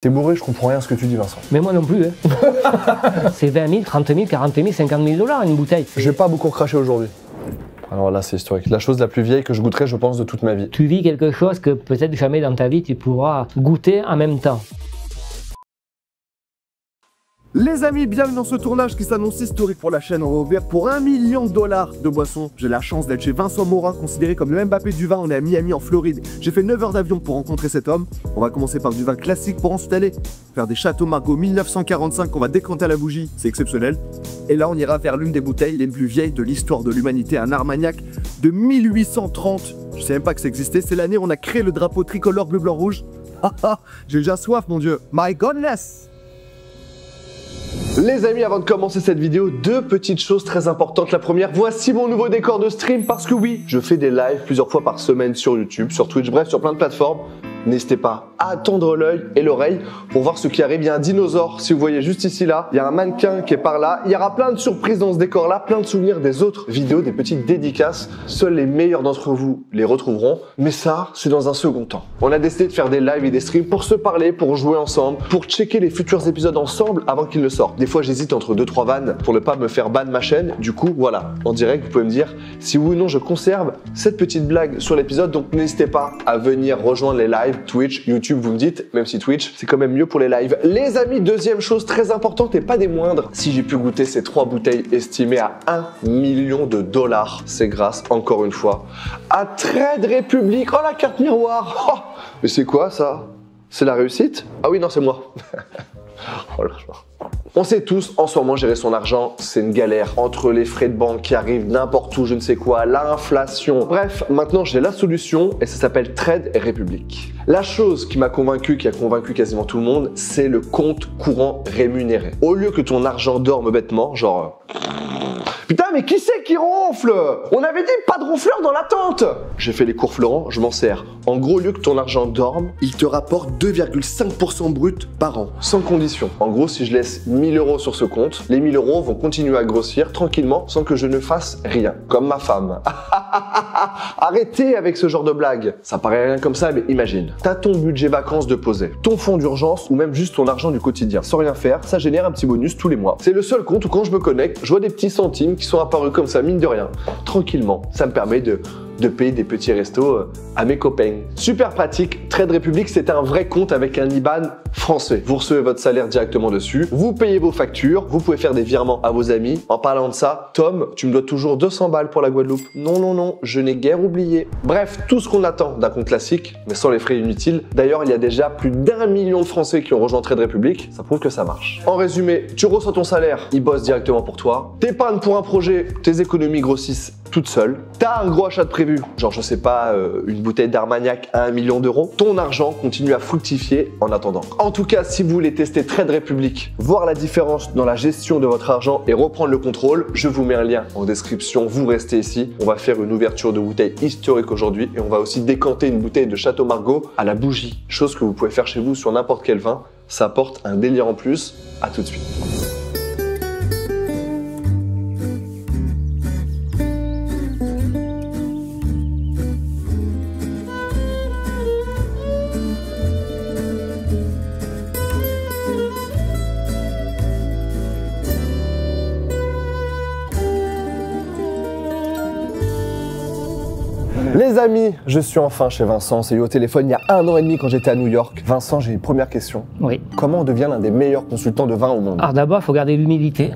T'es bourré, je comprends rien à ce que tu dis, Vincent. Mais moi non plus. Hein. C'est 20 000, 30 000, 40 000, 50 000 $ une bouteille. Je vais pas beaucoup cracher aujourd'hui. Alors là, c'est historique. La chose la plus vieille que je goûterai, je pense, de toute ma vie. Tu vis quelque chose que peut-être jamais dans ta vie tu pourras goûter en même temps. Les amis, bienvenue dans ce tournage qui s'annonce historique pour la chaîne. On va ouvrir pour $1 million de boissons. J'ai la chance d'être chez Vincent Morin, considéré comme le Mbappé du vin. On est à Miami en Floride. J'ai fait 9 heures d'avion pour rencontrer cet homme. On va commencer par du vin classique pour ensuite aller faire des Château Margaux 1945 qu'on va décanter à la bougie. C'est exceptionnel. Et là, on ira vers l'une des bouteilles les plus vieilles de l'histoire de l'humanité, un Armagnac de 1830. Je sais même pas que ça existait. C'est l'année où on a créé le drapeau tricolore bleu, blanc, rouge. J'ai déjà soif, mon Dieu. My goodness! Les amis, avant de commencer cette vidéo, deux petites choses très importantes. La première, voici mon nouveau décor de stream parce que oui, je fais des lives plusieurs fois par semaine sur YouTube, sur Twitch, bref, sur plein de plateformes. N'hésitez pas à tendre l'œil et l'oreille pour voir ce qui arrive. Il y a un dinosaure, si vous voyez juste ici là. Il y a un mannequin qui est par là. Il y aura plein de surprises dans ce décor là, plein de souvenirs des autres vidéos, des petites dédicaces. Seuls les meilleurs d'entre vous les retrouveront. Mais ça, c'est dans un second temps. On a décidé de faire des lives et des streams pour se parler, pour jouer ensemble, pour checker les futurs épisodes ensemble avant qu'ils ne sortent. Des fois, j'hésite entre 2-3 vannes pour ne pas me faire ban ma chaîne. Du coup, voilà, en direct, vous pouvez me dire si oui ou non je conserve cette petite blague sur l'épisode. Donc, n'hésitez pas à venir rejoindre les lives. Twitch, YouTube, vous me dites, même si Twitch, c'est quand même mieux pour les lives. Les amis, deuxième chose très importante et pas des moindres, si j'ai pu goûter ces 3 bouteilles estimées à $1 million, c'est grâce, encore une fois, à Trade Republic. Oh, la carte miroir. Oh, mais c'est quoi ça? C'est la réussite? Ah oui, non, c'est moi. Oh là là. On sait tous, en ce moment, gérer son argent, c'est une galère. Entre les frais de banque qui arrivent n'importe où, je ne sais quoi, l'inflation. Bref, maintenant, j'ai la solution et ça s'appelle Trade Republic. La chose qui m'a convaincu, qui a convaincu quasiment tout le monde, c'est le compte courant rémunéré. Au lieu que ton argent dorme bêtement, genre... Putain, mais qui c'est qui ronfle? On avait dit pas de ronfleur dans la tente. J'ai fait les cours Florent, je m'en sers. En gros, au lieu que ton argent dorme, il te rapporte 2,5% brut par an, sans condition. En gros, si je laisse 1 000 € sur ce compte, les 1 000 € vont continuer à grossir tranquillement sans que je ne fasse rien. Comme ma femme. Arrêtez avec ce genre de blague. Ça paraît rien comme ça, mais imagine. T'as ton budget vacances de poser, ton fonds d'urgence ou même juste ton argent du quotidien. Sans rien faire, ça génère un petit bonus tous les mois. C'est le seul compte où quand je me connecte, je vois des petits centimes qui sont apparus comme ça, mine de rien, tranquillement. Ça me permet de payer des petits restos à mes copains. Super pratique, Trade Republic, c'est un vrai compte avec un IBAN français. Vous recevez votre salaire directement dessus, vous payez vos factures, vous pouvez faire des virements à vos amis. En parlant de ça, Tom, tu me dois toujours 200 balles pour la Guadeloupe. Non, non, non, je n'ai guère oublié. Bref, tout ce qu'on attend d'un compte classique, mais sans les frais inutiles. D'ailleurs, il y a déjà plus d'1 million de Français qui ont rejoint Trade Republic, ça prouve que ça marche. En résumé, tu reçois ton salaire, il bosse directement pour toi. T'épargnes pour un projet, tes économies grossissent toute seule. T'as un gros achat de prévu, genre je sais pas, une bouteille d'Armagnac à $1 million. Ton argent continue à fructifier en attendant. En tout cas, si vous voulez tester Trade Republic, voir la différence dans la gestion de votre argent et reprendre le contrôle, je vous mets un lien en description. Vous restez ici. On va faire une ouverture de bouteille historique aujourd'hui et on va aussi décanter une bouteille de Château Margaux à la bougie. Chose que vous pouvez faire chez vous sur n'importe quel vin. Ça apporte un délire en plus. À tout de suite. Les amis, je suis enfin chez Vincent, c'est eu au téléphone il y a 1 an et demi quand j'étais à New York. Vincent, j'ai une première question. Oui. Comment on devient l'un des meilleurs consultants de vin au monde? Alors d'abord, il faut garder l'humilité,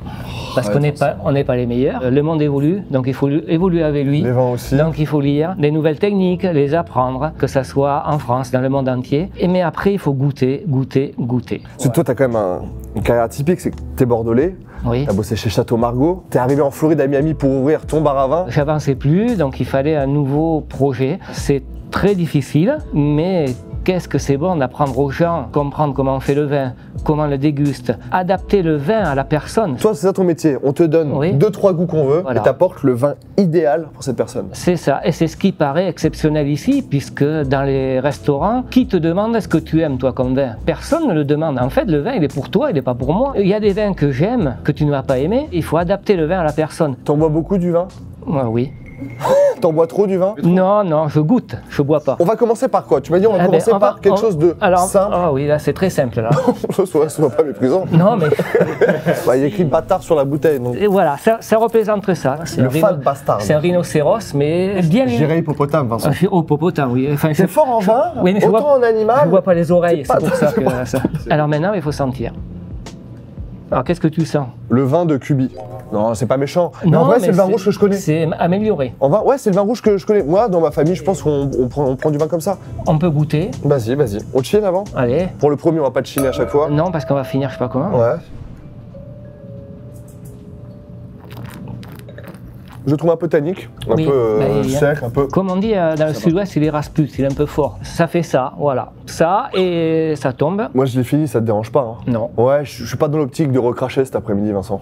parce qu'on n'est pas les meilleurs. Le monde évolue, donc il faut évoluer avec lui. Les vins aussi. Donc il faut lire des nouvelles techniques, les apprendre, que ça soit en France, dans le monde entier. Mais après, il faut goûter. Parce que toi, t'as quand même une carrière atypique, c'est que t'es bordelais. Oui. T'as bossé chez Château Margaux, t'es arrivé en Floride à Miami pour ouvrir ton bar à vin. J'avançais plus, donc il fallait un nouveau projet. C'est très difficile, mais qu'est-ce que c'est bon d'apprendre aux gens, comprendre comment on fait le vin, comment on le déguste, adapter le vin à la personne. Toi, c'est ça ton métier, on te donne 2-3 goûts qu'on veut et t'apportes le vin idéal pour cette personne. C'est ça, et c'est ce qui paraît exceptionnel ici, puisque dans les restaurants, qui te demande ce que tu aimes toi comme vin? Personne ne le demande. En fait, le vin, il est pour toi, il n'est pas pour moi. Il y a des vins que j'aime, que tu ne vas pas aimer, il faut adapter le vin à la personne. T'en bois beaucoup du vin? Oui. T'en bois trop du vin? Non, non, je goûte, je bois pas. On va commencer par quoi? Tu m'as dit on va commencer par quelque chose de simple. Ah oui, là c'est très simple là. Sois pas méprisant. Non mais... Bah, il y a écrit bâtard sur la bouteille. Donc... Et voilà, ça représente ça. Le fat bastard. C'est un rhinocéros, mais bien... J'irais hippopotame, Vincent. Hippopotame, oui. Enfin, c'est fort en vin, oui, mais autant en animal. Je vois pas les oreilles, c'est pour ça que... Alors maintenant, il faut sentir. Alors qu'est-ce que tu sens? Le vin de Cubi. Non, c'est pas méchant. Mais en vrai, c'est le vin rouge que je connais. C'est amélioré. En vin, ouais, c'est le vin rouge que je connais. Moi, dans ma famille, je pense qu'on prend du vin comme ça. On peut goûter. Vas-y, vas-y. On chine avant? Allez. Pour le premier, on va pas chiner à chaque fois. Non, parce qu'on va finir, je sais pas comment. Ouais. Je trouve un peu tannique, un peu sec, un peu... Comme on dit dans le sud-ouest, il est raspute, il est un peu fort. Ça fait ça, voilà. Ça, et ça tombe. Moi, je l'ai fini, ça te dérange pas, hein? Non. Ouais, je suis pas dans l'optique de recracher cet après-midi, Vincent.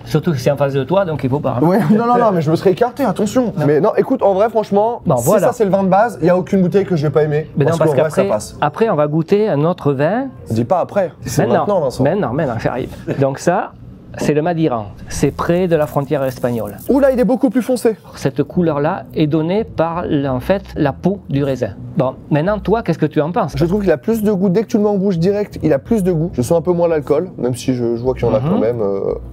Surtout que c'est en face de toi, donc il faut pas. Hein. Ouais, non, mais je me serais écarté, attention. Non. Mais non, écoute, en vrai, franchement, bon, si voilà. ça c'est le vin de base, il n'y a aucune bouteille que je vais pas aimer. Mais non, parce qu'après, ça passe. Après, on va goûter un autre vin. Dis pas après, c'est maintenant, Vincent. Maintenant, j'arrive. Donc ça, c'est le Madiran. C'est près de la frontière espagnole. Oula, il est beaucoup plus foncé. Cette couleur-là est donnée par, en fait, la peau du raisin. Bon, maintenant, toi, qu'est-ce que tu en penses? Je trouve qu'il a plus de goût. Dès que tu le mets en bouche direct, il a plus de goût. Je sens un peu moins l'alcool, même si je vois qu'il y en a quand même.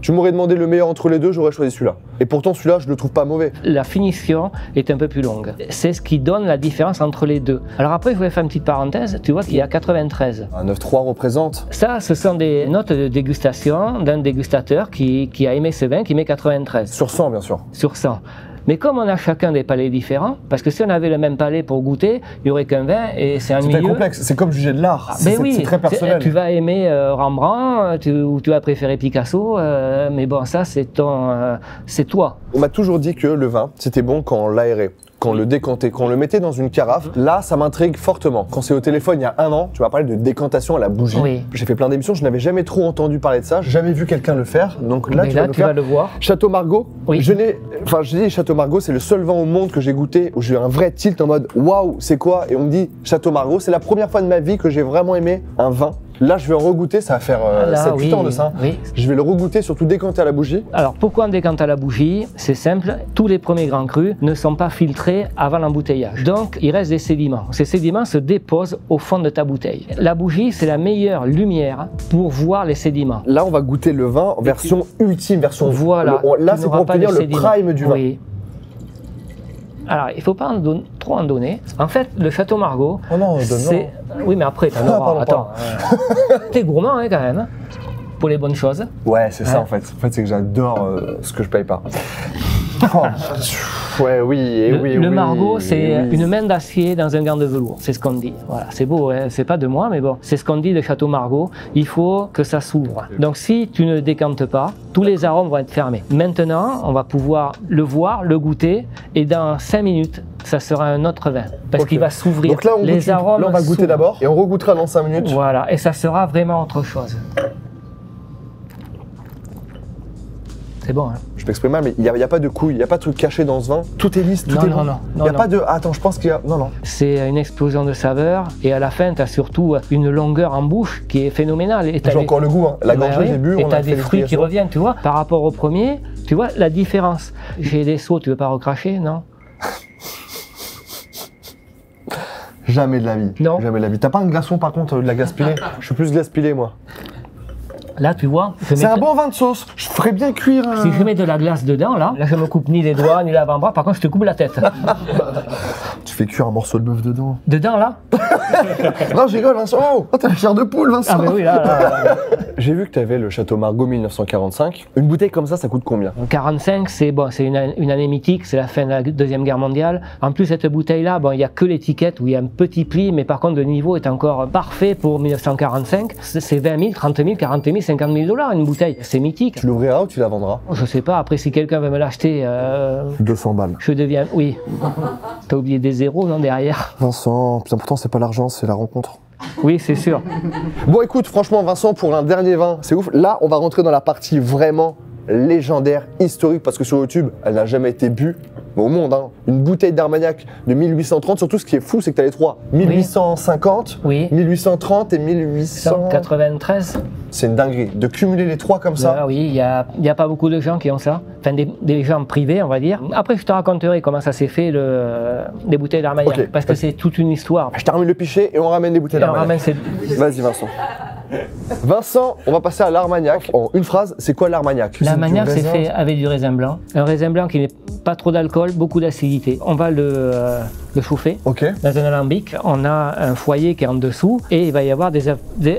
Tu m'aurais demandé le meilleur entre les deux, j'aurais choisi celui-là. Et pourtant, celui-là, je le trouve pas mauvais. La finition est un peu plus longue. C'est ce qui donne la différence entre les deux. Alors après, je voulais faire une petite parenthèse. Tu vois qu'il y a 93. Un 9,3 représente. Ça, ce sont des notes de dégustation d'un dégustateur qui a aimé ce vin, qui met 93. Sur 100, bien sûr. Sur 100. Mais comme on a chacun des palais différents, parce que si on avait le même palais pour goûter, il n'y aurait qu'un vin et c'est ennuyeux. C'est très complexe, c'est comme juger de l'art, oui, c'est très personnel. Tu vas aimer Rembrandt, ou tu vas préférer Picasso, mais bon, ça c'est toi. On m'a toujours dit que le vin, c'était bon quand on l'aérait. Quand on le décantait, quand on le mettait dans une carafe, là, ça m'intrigue fortement. Quand c'est au téléphone il y a un an, tu m'as parlé de décantation à la bougie. Oui. J'ai fait plein d'émissions, je n'avais jamais trop entendu parler de ça, j'ai jamais vu quelqu'un le faire. Donc là, tu vas le voir. Château Margaux. Oui. Je dis Château Margaux, c'est le seul vin au monde que j'ai goûté où j'ai eu un vrai tilt en mode waouh, c'est quoi? Et on me dit Château Margaux, c'est la première fois de ma vie que j'ai vraiment aimé un vin. Là, je vais en regoûter, ça va faire 7-8 ans de ça. Oui. Je vais le regoûter, surtout décanté à la bougie. Alors, pourquoi on décante à la bougie? C'est simple, tous les premiers grands crus ne sont pas filtrés avant l'embouteillage. Donc, il reste des sédiments. Ces sédiments se déposent au fond de ta bouteille. La bougie, c'est la meilleure lumière pour voir les sédiments. Là, on va goûter le vin en version ultime, version... Voilà. Là, c'est pour obtenir le prime du vin. Oui. Alors, il ne faut pas trop en donner. En fait, le Château Margaux, c'est... Oui, mais après, t'en auras. Attends. T'es gourmand, hein, quand même, hein, pour les bonnes choses. Ouais, c'est ça, en fait. En fait, c'est que j'adore ce que je paye pas. Ouais, le Margaux, c'est une main d'acier dans un gant de velours. C'est ce qu'on dit. Voilà, c'est beau, hein, c'est pas de moi, mais bon, c'est ce qu'on dit de Château Margaux. Il faut que ça s'ouvre. Donc, si tu ne décantes pas, tous les arômes vont être fermés. Maintenant, on va pouvoir le voir, le goûter, et dans 5 minutes, ça sera un autre vin. Parce qu'il va s'ouvrir. Donc là, on va goûter d'abord, et on regoutera dans 5 minutes. Voilà, et ça sera vraiment autre chose. C'est bon, hein. Je m'exprime mal, mais il n'y a pas de couilles, il n'y a pas de truc caché dans ce vin. Tout est lisse, tout est bon. Non. Il n'y a pas de... Attends, je pense qu'il y a... Non. C'est une explosion de saveurs, et à la fin, tu as surtout une longueur en bouche qui est phénoménale. J'ai encore le goût, hein. La gorgée, j'ai bu, et tu as des fruits qui reviennent, tu vois. Par rapport au premier, tu vois la différence. J'ai des seaux, tu veux pas recracher, non? Jamais de la vie. Non. Jamais de la vie. T'as pas un glaçon, par contre, de la glace pilée? Je suis plus glace pilée, moi. Là, tu vois, c'est un bon vin de sauce. Je ferais bien cuire un... Si je mets de la glace dedans, là je me coupe ni les doigts, ni l'avant-bras. Par contre, je te coupe la tête. Tu fais cuire un morceau de bœuf dedans. Dedans, là? Non, je rigole, Vincent. Oh, t'as la chair de poule, Vincent. Ah, mais oui, là. J'ai vu que t'avais le Château Margaux 1945. Une bouteille comme ça coûte combien? 45, c'est bon, c'est une année mythique, c'est la fin de la Deuxième Guerre mondiale. En plus, cette bouteille-là, bon, il n'y a que l'étiquette où il y a un petit pli, mais par contre, le niveau est encore parfait pour 1945. C'est 20 000, 30 000, 40 000, 50 000 $, une bouteille. C'est mythique. Tu l'ouvriras ou tu la vendras? Je sais pas. Après, si quelqu'un veut me l'acheter... 200 balles. Je deviens... Oui. T'as oublié des zéros, non, derrière? Vincent, plus important, c'est pas l'argent, c'est la rencontre. Oui, c'est sûr. Bon, écoute, franchement, Vincent, pour un dernier vin, c'est ouf. Là, on va rentrer dans la partie vraiment légendaire, historique, parce que sur YouTube, elle n'a jamais été bue. au monde, hein. Une bouteille d'Armagnac de 1830, surtout ce qui est fou, c'est que tu as les trois. 1850, Oui. 1830 et 1800. 93. C'est une dinguerie. De cumuler les trois comme ça. Ah oui, il y a pas beaucoup de gens qui ont ça. Enfin, des gens privés, on va dire. Après, je te raconterai comment ça s'est fait, les bouteilles d'Armagnac. Ok. Parce que c'est toute une histoire. Je termine le pichet et on ramène les bouteilles Et on d'Armagnac. ramène Vas-y Vincent. Vincent, on va passer à l'Armagnac. En une phrase, c'est quoi l'Armagnac? L'Armagnac, du c'est raisin. fait avec du raisin blanc. Un raisin blanc qui n'est pas trop d'alcool, beaucoup d'acidité. On va le chauffer. Ok. Dans un alambic, on a un foyer qui est en dessous et il va y avoir des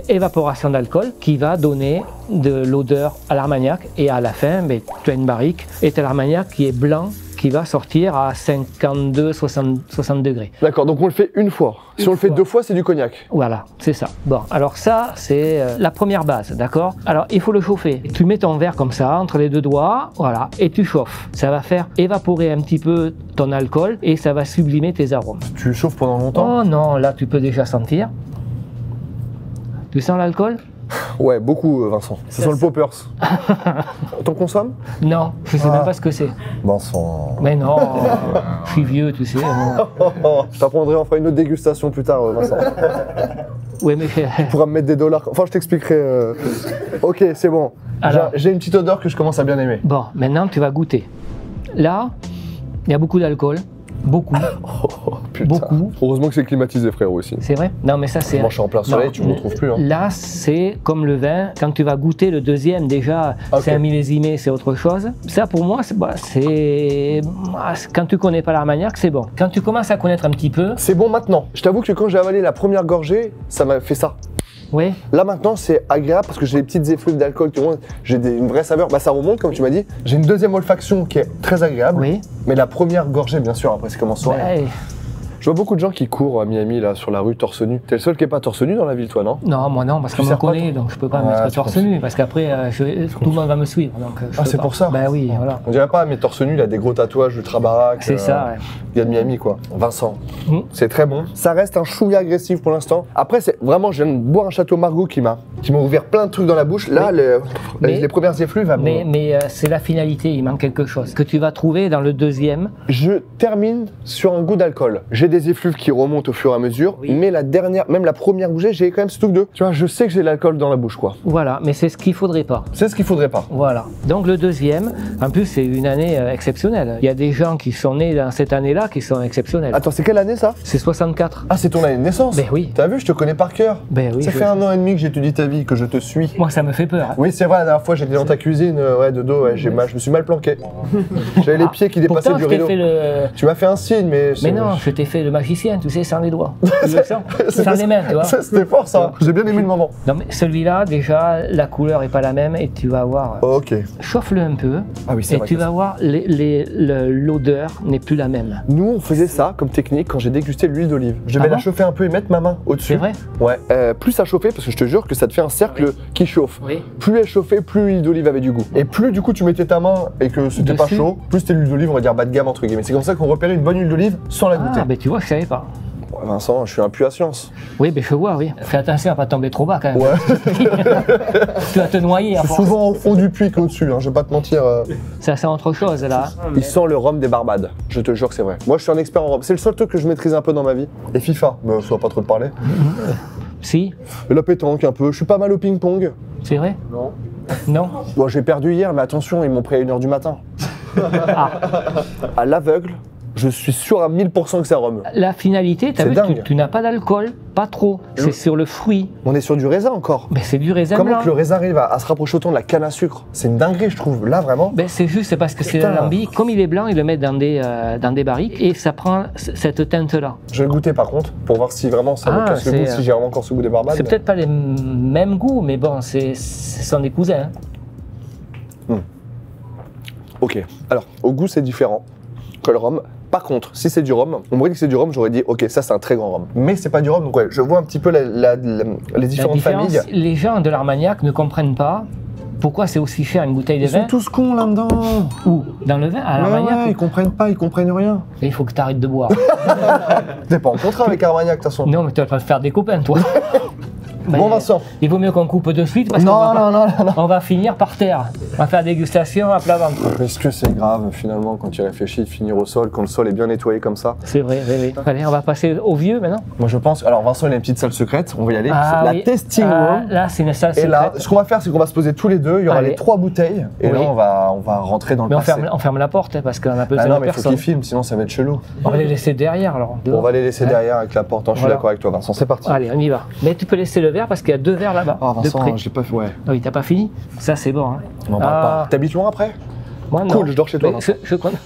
évaporations d'alcool qui va donner de l'odeur à l'Armagnac. Et à la fin, tu as une barrique et tu as l'Armagnac qui est blanc, qui va sortir à 52, 60 degrés. D'accord, donc on le fait une fois. Si on le fait fois. 2 fois, c'est du cognac. Voilà, c'est ça. Bon, alors ça, c'est la première base, d'accord? Alors, il faut le chauffer. Tu mets ton verre comme ça, entre les deux doigts, voilà, et tu chauffes. Ça va faire évaporer un petit peu ton alcool et ça va sublimer tes arômes. Tu chauffes pendant longtemps? Oh non, là, tu peux déjà sentir. Tu sens l'alcool? Ouais, beaucoup Vincent. Ça sent le poppers. T'en consommes? Non, je sais même pas ce que c'est. Vincent. Mais non, je suis vieux, tu sais. Je t'apprendrai enfin une autre dégustation plus tard, Vincent. Oui, mais Tu pourras me mettre des dollars. Enfin, je t'expliquerai. Ok, c'est bon. Alors. J'ai une petite odeur que je commence à bien aimer. bon, maintenant, tu vas goûter. Là, il y a beaucoup d'alcool. Beaucoup. Oh, putain. Beaucoup. Heureusement que c'est climatisé, frérot, aussi. C'est vrai? Non, mais ça, c'est. Moi, je suis en plein soleil, Non, tu ne me retrouves plus. Hein. Là, c'est comme le vin. Quand tu vas goûter le deuxième, déjà, Ok. c'est un millésimé, c'est autre chose. Ça, pour moi, quand tu connais pas l'Armagnac, c'est bon. Quand tu commences à connaître un petit peu, C'est bon maintenant. Je t'avoue que quand j'ai avalé la première gorgée, ça m'a fait ça. oui, Là maintenant c'est agréable parce que j'ai des petites effluves d'alcool qui remontent, j'ai une vraie saveur, bah ça remonte comme tu m'as dit. J'ai une deuxième olfaction qui est très agréable, oui. mais la première gorgée bien sûr après c'est comme en soirée. Ben, Je vois beaucoup de gens qui courent à Miami là sur la rue torse nu. T'es le seul qui est pas torse nu dans la ville toi non? non, moi non, parce Tu qu'on me sers pas, connaît, donc je peux pas Ouais, mettre tu torse continues. nu, parce qu'après, tout le monde va me suivre. Donc, je Ah peux c'est pas. pour ça? Ben oui, voilà. On dirait pas mais torse nu il a des gros tatouages ultra baraques. C'est ça, ouais. Il y a de Miami quoi. Vincent, Mm. c'est très bon. Ça reste un chouïa agressif pour l'instant. Après c'est vraiment je viens de boire un Château Margaux qui m'a ouvert plein de trucs dans la bouche. Là Mais- les premières effluves elles m'ont- Mais c'est la finalité, il manque quelque chose que tu vas trouver dans le deuxième. Je termine sur un goût d'alcool. J'ai des effluves qui remontent au fur et à mesure, Oui. mais la dernière, même la première bouchée, j'ai quand même ce truc de. Tu vois, je sais que j'ai de l'alcool dans la bouche, quoi. Voilà, mais c'est ce qu'il faudrait pas. C'est ce qu'il faudrait pas. Voilà. Donc le deuxième, en plus c'est une année exceptionnelle. Il y a des gens qui sont nés dans cette année-là qui sont exceptionnels. Attends, c'est quelle année ça? C'est 64. Ah, c'est ton année de naissance? Ben oui. T'as vu, je te connais par cœur. Ben oui. Ça fait 1 an et demi que j'étudie ta vie, que je te suis. Moi ça me fait peur. Hein. Oui, c'est vrai, la dernière fois j'étais dans ta cuisine, ouais, de dos, ouais, je me suis mal planqué. J'avais les pieds qui dépassaient Pourtant du je t'ai rideau. fait le... Tu m'as fait un signe, mais. Mais non, je t'ai fait le magicien, tu sais, sans les doigts. Tu le sens? Sans les mains, tu vois. C'était fort ça. J'ai bien aimé le moment. Non mais celui-là, déjà, la couleur est pas la même et tu vas voir... Ok. Chauffe-le un peu Ah oui, c'est et vrai. tu que vas voir, l'odeur n'est plus la même. Nous, on faisait ça comme technique quand j'ai dégusté l'huile d'olive. Je devais Ah la bon chauffer un peu et mettre ma main au-dessus. C'est vrai? Ouais. Plus ça chauffait, parce que je te jure que ça te fait un cercle qui chauffe. Oui. Plus elle chauffait, plus l'huile d'olive avait du goût. Et plus du coup tu mettais ta main et que c'était pas Dessus. chaud, plus c'était l'huile d'olive, on va dire bas de gamme entre guillemets. C'est comme ça qu'on repérait une bonne huile d'olive sans la goûter. Ah, ben tu vois, je savais pas. Ouais, Vincent, je suis un puits à science. Oui, ben je vois, oui. Fais attention à pas tomber trop bas quand même. Ouais. Tu vas te noyer à Je suis force. souvent au fond du puits qu'au-dessus, hein, je vais pas te mentir. Ça sent autre chose là. Il sent le rhum des Barbades, je te jure que c'est vrai. Moi je suis un expert en rhum, c'est le seul truc que je maîtrise un peu dans ma vie. Et FIFA, mais ça va pas trop te parler. Si, Et la pétanque un peu, je suis pas mal au ping-pong. c'est vrai? Non. Non? Bon, j'ai perdu hier, mais attention, ils m'ont pris à 1h du matin. Ah, À l'aveugle, je suis sûr à 1000% que c'est rhum. la finalité, t'as C'est vu, dingue. tu n'as pas d'alcool, pas trop. C'est sur le fruit. On est sur du raisin encore. Ben c'est du raisin Comment blanc. que le raisin arrive à se rapprocher autant de la canne à sucre? C'est une dinguerie, je trouve. Là, vraiment. Ben c'est juste parce que c'est Putain. l'alambic. Comme il est blanc, ils le mettent dans des barriques et ça prend cette teinte-là. Je vais le goûter par contre, pour voir si vraiment ça me Ah, casse le c'est, goût, si j'ai vraiment encore ce goût des Barbades. C'est peut-être pas les mêmes goûts, mais bon, ce sont des cousins. hein. Ok. Alors, au goût, c'est différent que le rhum. Par contre, si c'est du rhum, on m'aurait dit que c'est du rhum, j'aurais dit ok, ça c'est un très grand rhum. Mais c'est pas du rhum, donc ouais, je vois un petit peu les La différentes différence, familles. les gens de l'Armagnac ne comprennent pas pourquoi c'est aussi cher une bouteille de Ils vin. sont tous cons là-dedans. Ou dans le vin, à l'Armagnac. ils comprennent pas, ils comprennent rien. Et il faut que tu arrêtes de boire. T'es pas en contrat avec Armagnac, de toute façon. Non, mais tu vas pas te faire des copains, toi. Bon, Vincent. Il vaut mieux qu'on coupe de suite parce Non, on va finir par terre. On va faire dégustation à plat ventre. Est-ce que c'est grave finalement quand tu réfléchis de finir au sol, quand le sol est bien nettoyé comme ça? C'est vrai, oui. Allez, on va passer au vieux maintenant. Moi je pense. Alors Vincent, il a une petite salle secrète, on va y aller. Ah, la oui. testing room. Là, c'est une salle Et secrète. là, ce qu'on va faire, c'est qu'on va se poser tous les deux. Il y aura Allez. les 3 bouteilles. Et Oui. là, on va rentrer dans le Mais passé. on ferme la porte parce qu'on a besoin Ah non, de mais il faut personne. qu'ils filment, sinon ça va être chelou. On va les laisser derrière alors. On va les laisser Ouais. derrière avec la porte. Je suis Voilà. d'accord avec toi, Vincent. C'est parti. Allez, on y va. Mais tu peux laisser le verre parce qu'il y a 2 verres là-bas. Ah, de près. Vincent, j'ai pas fait. Ouais. Ah oui, t'as pas fini? Ça, c'est bon. Hein. On en parle pas. T'habites loin après? Moi, non. Cool, je dors chez toi, Mais Vincent. je connais.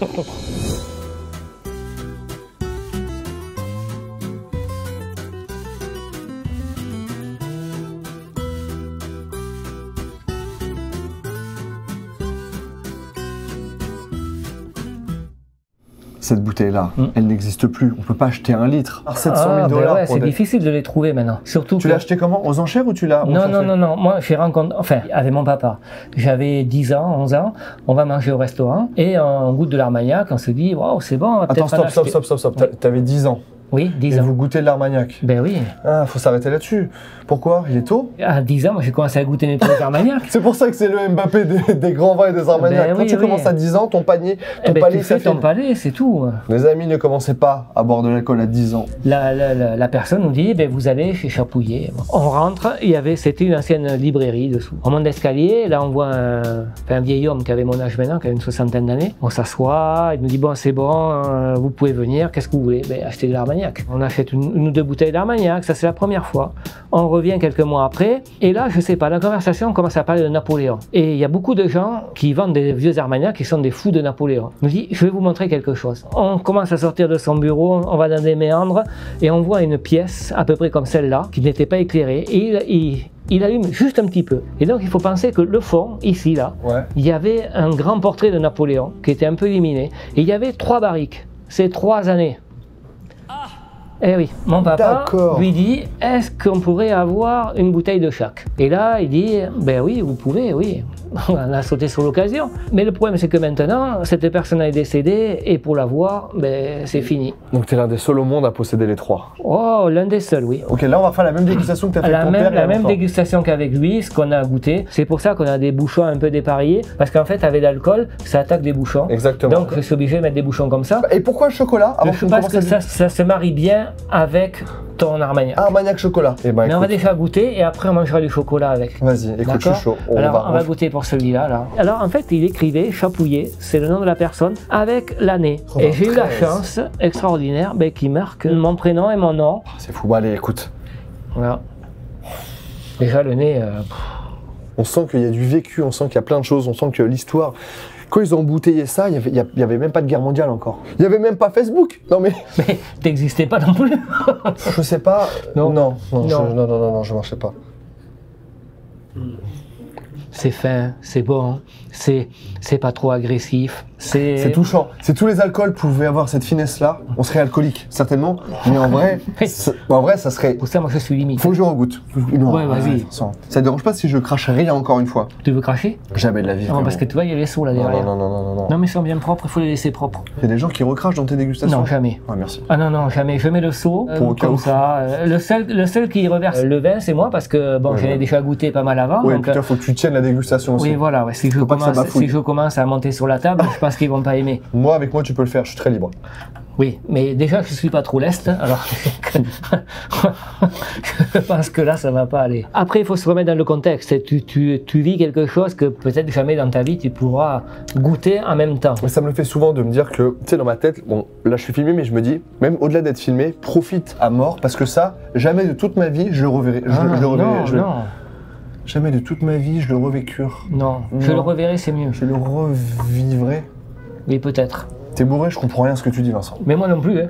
Cette bouteille-là, elle n'existe plus. On peut pas acheter 1 litre. 700 000 Ah, $. ben ouais, pour c'est des- difficile de les trouver maintenant. Surtout Tu que... l'as acheté comment? Aux enchères ou tu l'as? Non. Moi, j'ai rencontré, enfin, avec mon papa. J'avais 10 ans, 11 ans. On va manger au restaurant et on goûte de l'Armagnac. On se dit, waouh, c'est bon. On va Attends, peut-être en acheter. stop. T'avais 10 ans. Oui, 10 Et ans. vous goûtez de l'Armagnac. Ben oui. Ah, faut s'arrêter là-dessus. Pourquoi? Il est tôt? À 10 ans, moi, j'ai commencé à goûter des trucs d'Armagnac. C'est pour ça que c'est le Mbappé des grands vins et des Armagnac. Ben Quand oui, tu oui. commences à 10 ans, ton palais, Eh ben, palais tu fais ton s'affine. palais, c'est tout. Les amis, ne commencez pas à boire de l'alcool à 10 ans. La personne nous dit, ben, vous allez chez Chapouillet. On rentre, c'était une ancienne librairie dessous. On monte l'escalier, là on voit un vieil homme qui avait mon âge maintenant, qui avait une 60aine d'années. On s'assoit, il nous dit, bon c'est bon, vous pouvez venir, qu'est-ce que vous voulez? Ben, acheter de l'Armagnac. On achète une ou 2 bouteilles d'Armagnac, ça c'est la première fois. On revient quelques mois après, et là je sais pas, la conversation commence à parler de Napoléon. Et il y a beaucoup de gens qui vendent des vieux Armagnac qui sont des fous de Napoléon. Il nous dit, je vais vous montrer quelque chose. On commence à sortir de son bureau, on va dans des méandres, et on voit une pièce à peu près comme celle-là, qui n'était pas éclairée, et il allume juste un petit peu. Et donc il faut penser que le fond, ici, là, Ouais. il y avait un grand portrait de Napoléon, qui était un peu illuminé, et il y avait 3 barriques, c'est 3 années. Eh oui, mon papa D'accord. lui dit, est-ce qu'on pourrait avoir une bouteille de chaque? Et là, il dit, ben oui, vous pouvez, oui. On a sauté sur l'occasion. Mais le problème, c'est que maintenant, cette personne est décédée, et pour la voir, ben, c'est fini. Donc t'es l'un des seuls au monde à posséder les 3. Oh, l'un des seuls, oui. Ok, là on va faire la même dégustation que t'as fait avec La ton père. même, il y a la même longtemps. dégustation qu'avec lui, ce qu'on a goûté. C'est pour ça qu'on a des bouchons un peu dépareillés, parce qu'en fait, avec l'alcool, ça attaque des bouchons. Exactement. Donc, je suis obligé de mettre des bouchons comme ça. Et pourquoi le chocolat avant qu'on Parce commence que à ça se marie bien avec ton Armagnac. Armagnac chocolat. Eh ben, Mais on va écoute, déjà goûter et après on mangera du chocolat avec. vas-y, écoute, je suis D'accord. chaud. Alors on va goûter pour celui-là. Là. Alors en fait il écrivait Chapouillet, c'est le nom de la personne, avec l'année. Et j'ai eu la 93. chance extraordinaire qui marque mon prénom et mon nom. C'est fou. Bon, allez, écoute. Voilà. Déjà le nez. On sent qu'il y a du vécu, on sent qu'il y a plein de choses, on sent que l'histoire. Quand ils ont embouteillé ça, il y avait même pas de guerre mondiale encore. Il y avait même pas Facebook. Non mais, Mais t'existais pas non plus. je sais pas. Non. Non, Non. je marchais pas. C'est fin, c'est bon, c'est pas trop agressif. C'est touchant. Si tous les alcools pouvaient avoir cette finesse-là, on serait alcoolique, certainement. Mais en vrai, ça serait. Pour ça moi je suis limite. Faut que je regoute. Non, Ouais, vas-y. Ça te dérange pas si je crache rien encore une fois? Tu veux cracher? Jamais de la vie. Non, parce que tu vois il y a les seaux là derrière. Non. Non mais ils sont bien propres, il faut les laisser propres. Il y a des gens qui recrachent dans tes dégustations? Non, jamais. Ouais, merci. Ah non, jamais. Je mets le seau, Pour au cas comme où. ça. Le seul qui reverse le vin, c'est moi, parce que bon, Ouais, j'en ai ouais. déjà goûté pas mal avant. Oui, donc, putain, faut que tu tiennes la dégustation aussi. oui, voilà. Ouais, si pas que ça bafouille. je commence à monter sur la table, je pense qu'ils vont pas aimer. Moi, avec moi, tu peux le faire, je suis très libre. Oui, mais déjà, je suis pas trop leste, alors je pense que là, ça va pas aller. Après, il faut se remettre dans le contexte. Tu vis quelque chose que peut-être jamais dans ta vie, tu pourras goûter en même temps. Mais ça me le fait souvent de me dire que, tu sais, dans ma tête, bon, là, je suis filmé, mais je me dis, même au-delà d'être filmé, profite à mort, parce que ça, jamais de toute ma vie, je le reverrai. Jamais de toute ma vie, je le revécure. Non, je le reverrai, c'est mieux. Je le revivrai. Oui, peut-être. T'es bourré, je comprends rien à ce que tu dis, Vincent. Mais moi non plus, hein.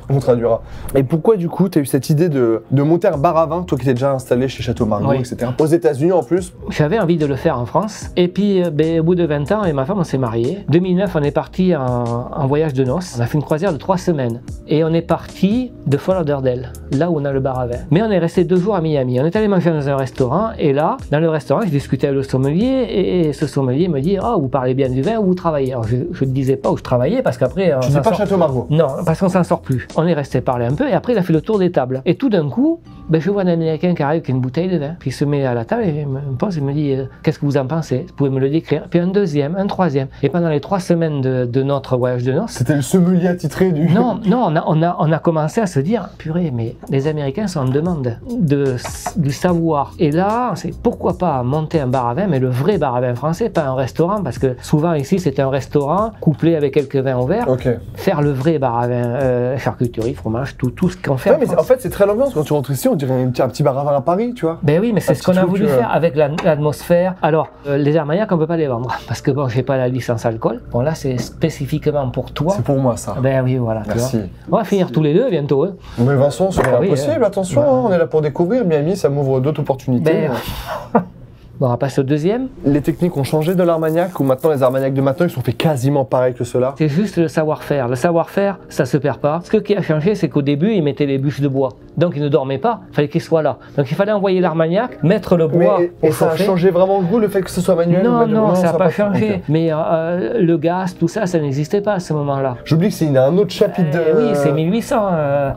On traduira. Et pourquoi, du coup, t'as eu cette idée de monter un bar à vin, toi qui t'es déjà installé chez Château Margaux, Oui. etc. Aux États-Unis en plus. J'avais envie de le faire en France. Et puis, au bout de 20 ans, et ma femme, on s'est mariés. 2009, on est parti en voyage de noces. On a fait une croisière de 3 semaines. Et on est parti de Fort Lauderdale, là où on a le bar à vin. Mais on est resté 2 jours à Miami. On est allé manger dans un restaurant. Et là, dans le restaurant, je discutais avec le sommelier. Et ce sommelier me dit, oh, vous parlez bien du vin ou vous travaillez? Alors, je ne disais pas où je travaillais parce qu'après... Tu dis pas Château Margaux. Non, parce qu'on s'en sort plus. On est resté parler un peu et après il a fait le tour des tables. Et tout d'un coup, ben, je vois un Américain qui arrive avec une bouteille de vin. Puis il se met à la table et il me pose et me dit qu'est-ce que vous en pensez? Vous pouvez me le décrire? Puis un deuxième, un troisième. Et pendant les 3 semaines de notre voyage de noces... C'était le sommelier attitré du... Non, on a commencé à se dire, purée, mais les Américains sont en demande du savoir. Et là, c'est pourquoi pas monter un bar à vin, mais le vrai bar à vin français, pas un restaurant, parce que souvent ici c'était un restaurant couplé avec quelques vins au verre. Ok. Faire le vrai bar à vin, charcuterie, fromage, tout ce qu'on fait. Ouais, mais en fait, c'est très l'ambiance. Quand tu rentres ici, on dirait un petit bar à vin à Paris, tu vois. Ben oui, mais c'est ce qu'on a voulu faire avec l'atmosphère. Alors, les Armagnacs, on peut pas les vendre, parce que bon, j'ai pas la licence alcool. Bon, là, c'est spécifiquement pour toi. C'est pour moi, ça. Ben oui, voilà. Merci. On va finir tous les deux bientôt. Hein. Mais Vincent, c'est pas impossible, attention, ouais. on est là pour découvrir. Miami, ça m'ouvre d'autres opportunités. Bon, on va passer au deuxième. Les techniques ont changé de l'Armagnac, ou maintenant les Armagnacs de maintenant, ils sont faits quasiment pareil que ceux-là. C'est juste le savoir-faire. Le savoir-faire, ça se perd pas. Ce qui a changé, c'est qu'au début, ils mettaient les bûches de bois. Donc, ils ne dormaient pas. Il fallait qu'ils soient là. Donc, il fallait envoyer l'Armagnac, mettre le bois et ça a changé vraiment le goût, le fait que ce soit manuel? Non, ça n'a pas changé. Okay. Mais le gaz, tout ça, ça n'existait pas à ce moment-là. J'oublie que c'est un autre chapitre de... Oui, c'est 1800.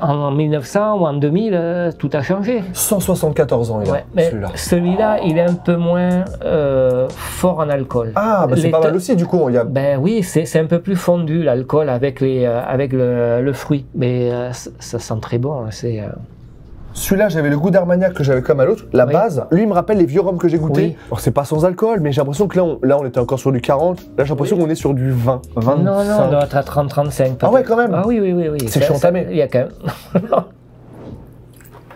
En 1900 ou en 2000, tout a changé. 174 ans, il a, celui-là, il est un peu moins fort en alcool. Ah, bah c'est pas mal aussi, du coup. Ben oui, c'est un peu plus fondu, l'alcool, avec le fruit. Mais ça sent très bon. C'est... Celui-là, j'avais le goût d'Armagnac que j'avais comme à l'autre. La base, lui, il me rappelle les vieux rhums que j'ai goûtés. Oui. Alors, c'est pas sans alcool, mais j'ai l'impression que là, on était encore sur du 40. Là, j'ai l'impression qu'on est sur du 20. 25. Non, on doit être à 30-35. Ah ouais, quand même. Ah oui. C'est que je suis entamé. Il y a quand même...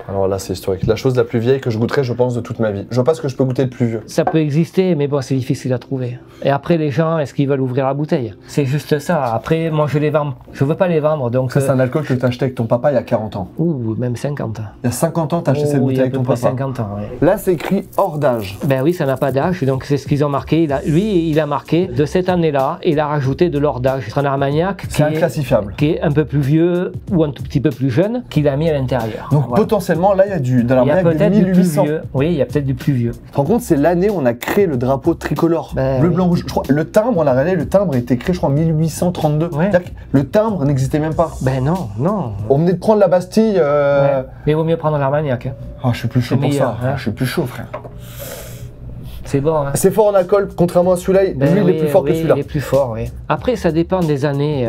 Alors là, c'est historique. La chose la plus vieille que je goûterai, je pense, de toute ma vie. Je vois pas ce que je peux goûter de plus vieux. Ça peut exister, mais bon, c'est difficile à trouver. Et après, les gens, est-ce qu'ils veulent ouvrir la bouteille? C'est juste ça. Après, moi, je veux pas les vendre. Donc, ça, c'est un alcool que tu as acheté avec ton papa il y a 40 ans. Ou même 50 ans. Il y a 50 ans, tu as acheté cette bouteille avec ton papa? 50 ans, oui. Là, c'est écrit hors d'âge. Ben oui, ça n'a pas d'âge. Donc, c'est ce qu'ils ont marqué. Il a marqué de cette année-là, il a rajouté de l'hors d'âge. C'est un Armagnac qui est inclassifiable. Qui est un peu plus vieux ou un tout petit peu plus jeune, qu'il a mis à l'intérieur. Donc, voilà. Potentiellement, là, il y a de il y a peut-être du plus vieux. Oui, il y a peut-être du plus vieux. Tu te rends compte, c'est l'année où on a créé le drapeau tricolore. Bleu, blanc, rouge. Je crois, le timbre, on a regardé, le timbre a été créé, je crois, en 1832. Ouais. C'est-à-dire que le timbre n'existait même pas. Ben non. On venait de prendre la Bastille. Ouais. Mais il vaut mieux prendre l'Armagnac. Hein. Oh, je suis plus chaud pour ça. Hein. Je suis plus chaud, frère. C'est bon. Hein. C'est fort en alcool, contrairement à celui-là. Lui, il est plus fort que celui-là. Il est plus fort, oui. Après, ça dépend des années.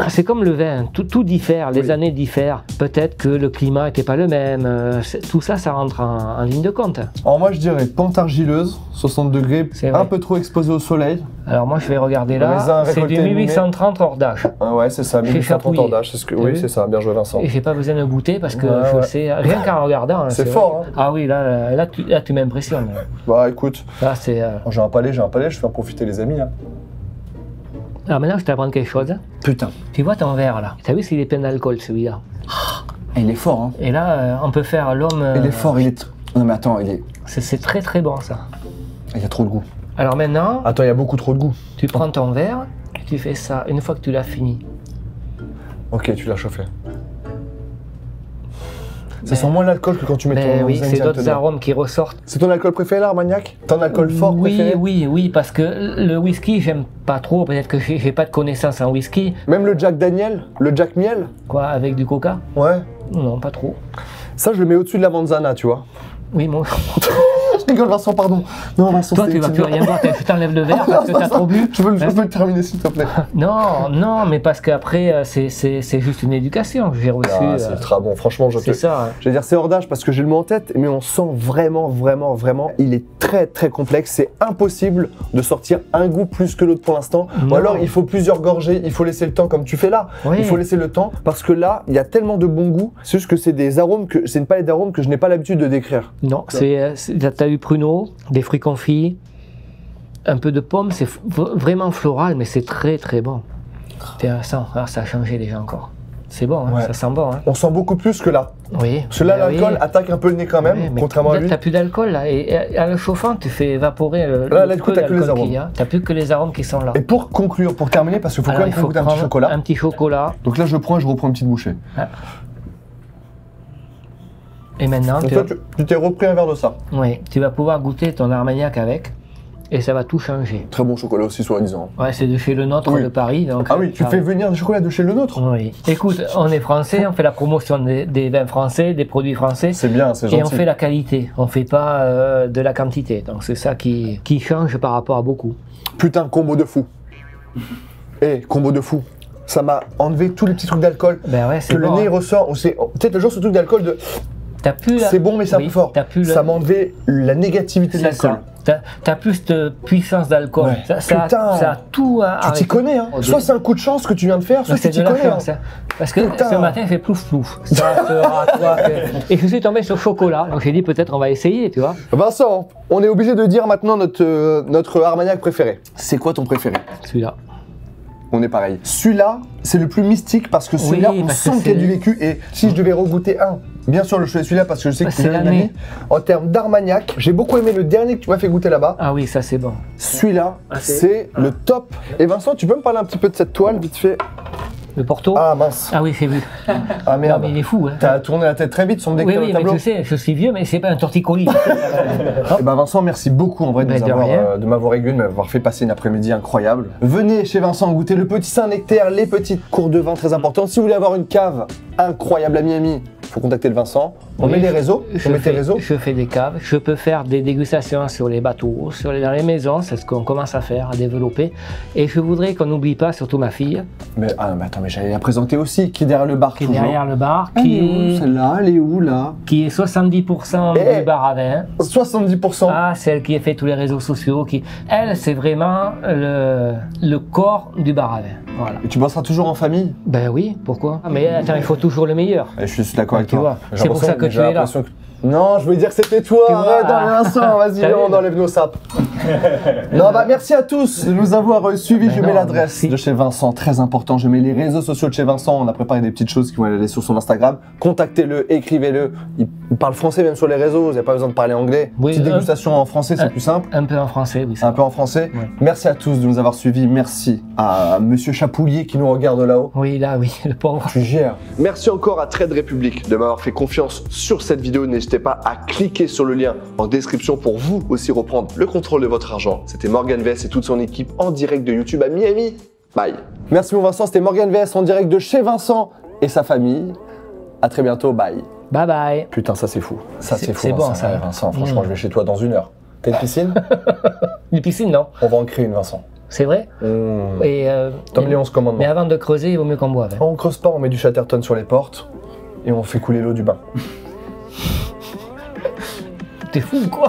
C'est comme le vin, tout diffère, les années diffèrent. Peut-être que le climat n'était pas le même. Tout ça, ça rentre en ligne de compte. Alors moi, je dirais pente argileuse, 60 degrés, un peu trop exposé au soleil. Alors moi, je vais regarder là. C'est du 1830 hors d'âge. Ah ouais, c'est ça, 1830 hors d'âge. Oui, c'est ça. Bien joué, Vincent. Et j'ai pas besoin de goûter parce que je sais, rien qu'en regardant. C'est fort, hein. Ah oui, là tu m'impressionnes. Bah écoute. Là, c'est... J'ai un palais, je vais en profiter les amis. Hein. Alors maintenant, je t'apprends quelque chose. Putain. Tu vois ton verre là. T'as vu s'il est plein d'alcool celui-là? Il est fort, hein. Et là, on peut faire l'homme... Il est fort, il est... Non mais attends, il est... C'est très très bon ça. Il y a trop de goût. Alors maintenant... Attends, il y a beaucoup trop de goût. Tu prends ton verre, tu fais ça. Une fois que tu l'as fini. Ok, tu l'as chauffé. Ça sent moins l'alcool que quand tu mets ton... Oui, c'est d'autres arômes qui ressortent. C'est ton alcool préféré, l'Armagnac? Ton alcool fort préféré? Oui, parce que le whisky, j'aime pas trop. Peut-être que j'ai pas de connaissances en whisky. Même le Jack Daniel? Le Jack Miel? Quoi, avec du coca? Ouais. Non, pas trop. Ça, je le mets au-dessus de la Vanzana, tu vois. Oui, moi. Je rigole, Vincent, pardon. Non, Vincent, toi, tu vas plus rien boire, je t'enlève le verre parce que t'as trop bu. Je veux le terminer, s'il te plaît. Non, mais parce qu'après, c'est juste une éducation que j'ai reçue. Ah, c'est ultra bon, franchement, c'est ça. Je vais dire, c'est hors d'âge parce que j'ai le mot en tête, mais on sent vraiment, il est très, très complexe. C'est impossible de sortir un goût plus que l'autre pour l'instant. Ou alors, il faut plusieurs gorgées, il faut laisser le temps comme tu fais là. Oui. Il faut laisser le temps parce que là, il y a tellement de bon goût. C'est juste que c'est des arômes, c'est une palette d'arômes que je n'ai pas l'habitude de décrire. Non, t'as eu pruneau, des fruits confits, un peu de pommes, c'est vraiment floral, mais c'est très très bon. Intéressant, alors ça a changé déjà encore. C'est bon, hein, ça sent bon. Hein. On sent beaucoup plus que là. Oui. Parce que là, l'alcool attaque un peu le nez quand même, contrairement à lui. T'as plus d'alcool là, et à le chauffant, tu fais évaporer le là, du coup, t'as que les arômes. T'as plus que les arômes qui sont là. Et pour conclure, pour terminer, parce qu'il faut quand même goûter un petit chocolat. Un petit chocolat. Donc là, je prends et je reprends une petite bouchée. Ah. Et maintenant, tu t'es repris un verre de ça. Oui, tu vas pouvoir goûter ton Armagnac avec. et ça va tout changer. Très bon chocolat aussi, soi-disant. Ouais, c'est de chez Le Nôtre Oui. de Paris. Donc, Ah oui, tu fais venir des chocolats de chez Le Nôtre? Oui. Écoute, on est français, on fait la promotion des vins français, des produits français. C'est bien, c'est gentil. Et on fait la qualité, on fait pas de la quantité. Donc c'est ça qui change par rapport à beaucoup. Putain, combo de fou. Combo de fou. Ça m'a enlevé tous les petits trucs d'alcool. Ben ouais, c'est Que bon, le nez hein. ressort. Peut-être le genre ce truc d'alcool de. T'as plus la- C'est bon, mais c'est un Oui, peu fort. t'as plus Ça m'a enlevé la négativité de C'est l'alcool. ça. T'as plus de puissance d'alcool. Ouais. Ça Putain. a tout à Tu t'y connais, hein. Soit c'est un coup de chance que tu viens de faire, soit tu c'est t'y de la connais. chance, hein. Parce que Putain. ce matin, il fait plouf plouf. Ça sera, toi, et je suis tombé sur chocolat. Donc j'ai dit peut-être on va essayer, tu vois. Vincent, on est obligé de dire maintenant notre Armagnac préféré. C'est quoi ton préféré? Celui-là. On est pareil. Celui-là, c'est le plus mystique parce que celui-là, Oui, on parce que sent qu'il y a c'est- du vécu. Et si je devais regoûter un, bien sûr, je choisis celui-là parce que je sais que c'est c'est l'année. l'année. En termes d'Armagnac, j'ai beaucoup aimé le dernier que tu m'as fait goûter là-bas. Ah oui, ça c'est bon. Celui-là, c'est le top. Et Vincent, tu peux me parler un petit peu de cette toile, vite fait? Le Porto. Ah mince. Ah oui, c'est vu. Ah Non, merde. mais il est fou, hein. T'as tourné la tête très vite sans me Oui, décrire oui, le mais tableau. je sais, je suis vieux, mais c'est pas un torticolis. Eh ben Vincent, merci beaucoup en vrai Mais de rien. de m'avoir aiguillé, de m'avoir fait passer une après-midi incroyable. Venez chez Vincent goûter le petit Saint-Nectaire, les petites cours de vin très importantes. Si vous voulez avoir une cave incroyable à Miami, faut contacter le Vincent. On Oui, met les réseaux, on met tes réseaux. Je fais des caves, je peux faire des dégustations sur les bateaux, dans les maisons, c'est ce qu'on commence à faire, à développer. Et je voudrais qu'on n'oublie pas, surtout ma fille, Mais attends, mais j'allais la présenter aussi, qui est derrière le bar qui est toujours. derrière le bar, Elle est où, celle-là, elle est où là? qui est 70% Eh. du bar à vin. 70%. Ah, celle qui est fait tous les réseaux sociaux, elle, c'est vraiment le corps du bar à vin. Voilà. Et tu bosseras toujours en famille? Ben oui, pourquoi? Mais attends, il faut toujours le meilleur. Et je suis d'accord avec Tu toi. vois, J'ai c'est pour ça l'impression- que j'ai tu es là. l'impression que- Non, je voulais dire que c'était toi. Tu vois. Arrête, Vincent, vas-y, T'as vu, on là. enlève nos sapes. Non, bah merci à tous de nous avoir suivis. Ben Je mets non, l'adresse merci. de chez Vincent, très important. Je mets les réseaux sociaux de chez Vincent. On a préparé des petites choses qui vont aller sur son Instagram. Contactez-le, écrivez-le. Il parle français même sur les réseaux. Vous n'avez pas besoin de parler anglais. Oui, Petite dégustation en français, c'est plus simple. Un peu en français, oui. Un peu en français. Ouais. Merci à tous de nous avoir suivis. Merci à Monsieur Chapoulier qui nous regarde là-haut. Oui, là, oui, le pauvre. Tu gères. Merci encore à Trade Republic de m'avoir fait confiance sur cette vidéo. N'hésitez pas à cliquer sur le lien en description pour vous aussi reprendre le contrôle de votre argent. C'était Morgan VS et toute son équipe en direct de YouTube à Miami. Bye. Merci mon Vincent, c'était Morgan VS en direct de chez Vincent et sa famille. À très bientôt, bye. Bye bye. Putain, ça c'est fou. Ça c'est fou, c'est bon, Vincent. ça. Ouais, Vincent, franchement, je vais chez toi dans 1 heure. T'as une piscine? Une piscine, non? On va en créer une, Vincent. C'est vrai? Et, Comme les 11 commandements. mais avant de creuser, il vaut mieux qu'on boive. hein. On creuse pas, on met du Chatterton sur les portes et on fait couler l'eau du bain. T'es fou ou quoi?